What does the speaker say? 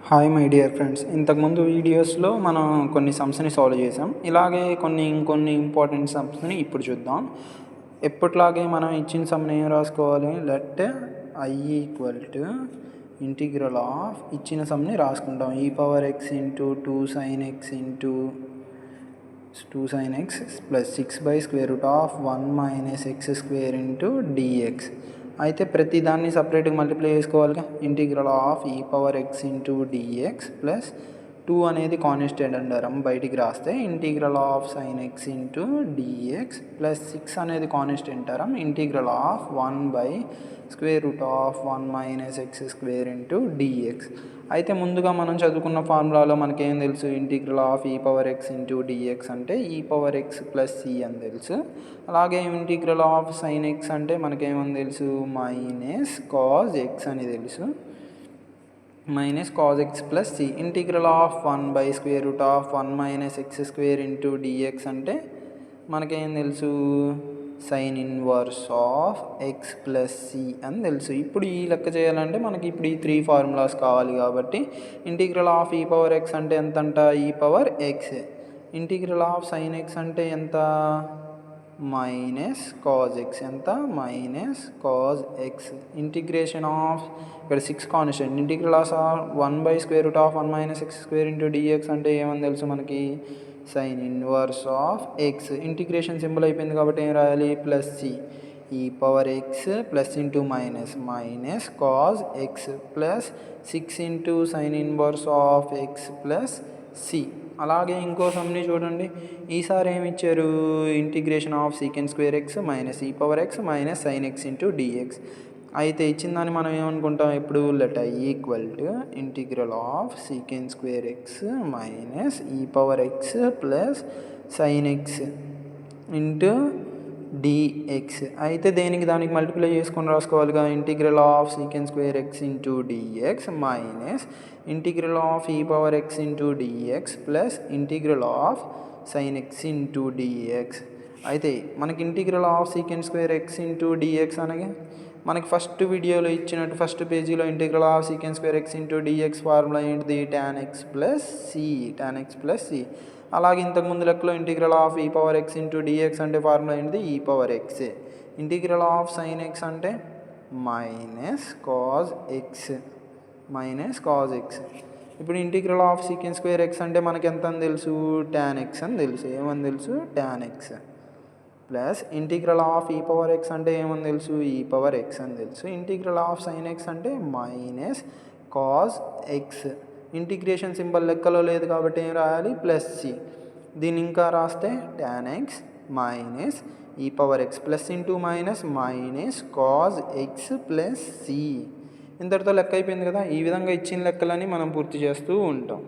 Hi my dear friends, ఇంతకుముందు వీడియోస్లో మనం కొన్ని సమ్స్ని సాల్వ్ చేసాం. ఇలాగే ఇంకొన్ని ఇంపార్టెంట్ సమ్స్ని ఇప్పుడు చూద్దాం. ఎప్పటిలాగే మనం ఇచ్చిన సమ్ని ఏం రాసుకోవాలి, let I equal to integral of ఇచ్చిన సమ్ని రాసుకుంటాం. e⁻x into 2sin x plus 6/√1 - x² into dx. అయితే ప్రతి దాన్ని సపరేట్గా మల్టిప్లై చేసుకోవాలిగా. Integral of e⁻x into dx plus 2 అనేది కాన్స్టెంట్ అంటారు, బయటికి రాస్తే integral of sin x into dx plus 6 అనేది కాన్స్టెంట్ అంటారు, integral of 1/√1 - x² into dx. అయితే ముందుగా మనం చదువుకున్న ఫార్ములాలో మనకేం తెలుసు, integral of e⁻x into dx అంటే e⁻x ప్లస్ c అని తెలుసు. అలాగే ఇంటిగ్రల్ ఆఫ్ sin x అంటే మనకేమని తెలుసు, మైనస్ కాజ్ x అని తెలుసు, minus cos x plus c. Integral of 1/√1 - x² into dx అంటే మనకేం తెలుసు, sine inverse of x plus c అని తెలుసు. ఇప్పుడు ఈ లెక్క చేయాలంటే మనకి ఇప్పుడు ఈ 3 ఫార్ములాస్ కావాలి కాబట్టి ఇంటిగ్రల్ ఆఫ్ e⁻x అంటే ఎంత అంట, e⁻x. Integral of sin x అంటే ఎంత, మైనస్ కాజ్ x, ఎంత minus cos x. Integration of ఇక్కడ 6 constant, integral of 1/√1 - x² into dx అంటే ఏమని తెలుసు మనకి, sine inverse of x. Integration symbol అయిపోయింది కాబట్టి ఏం రాయాలి, plus c. e⁻x plus into minus minus cos x plus 6 into sine inverse of x plus c. అలాగే ఇంకో సమ్ని చూడండి. ఈసారి ఏమి ఇచ్చారు, integration of sec² x minus e⁻x minus sin x into dx. అయితే ఇచ్చిన దాన్ని మనం ఏమనుకుంటాం, ఇప్పుడు let I equal to integral of sec² x minus e⁻x plus sin x into dx. అయితే దానికి మల్టిప్లై చేసుకొని రాసుకోవాలిగా. Integral of sec² x into dx minus integral of e⁻x into dx plus integral of sin x into dx. అయితే మనకి integral of sec² x into dx అనగా మనకి first వీడియోలో ఇచ్చినట్టు ఫస్ట్ పేజీలో integral of sec² x into dx formula ఏంటిది, tan x plus c. అలాగే ఇంతకుముందు లెక్కలో integral of e⁻x into dx అంటే ఫార్ములా ఏంటిది, e⁻x. Integral of sin x అంటే మైనస్ కాజ్ x. ఇప్పుడు ఇంటిగ్రల్ ఆఫ్ sec² x అంటే మనకి ఎంత అని తెలుసు, tan x అని తెలుసు. ఏమని తెలుసు, tan x. Plus integral of e⁻x అంటే ఏమని తెలుసు, e⁻x అని తెలుసు. ఇంటిగ్రల్ ఆఫ్ sin x అంటే minus cos x. Integration symbol లెక్కలో లేదు కాబట్టి ఏం రాయాలి, ప్లస్ c. దీన్ని ఇంకా రాస్తే tan x minus e⁻x plus into minus minus cos x plus c. ఇంతటితో లెక్క అయిపోయింది కదా. ఈ విధంగా ఇచ్చిన లెక్కలని మనం పూర్తి చేస్తూ ఉంటాం.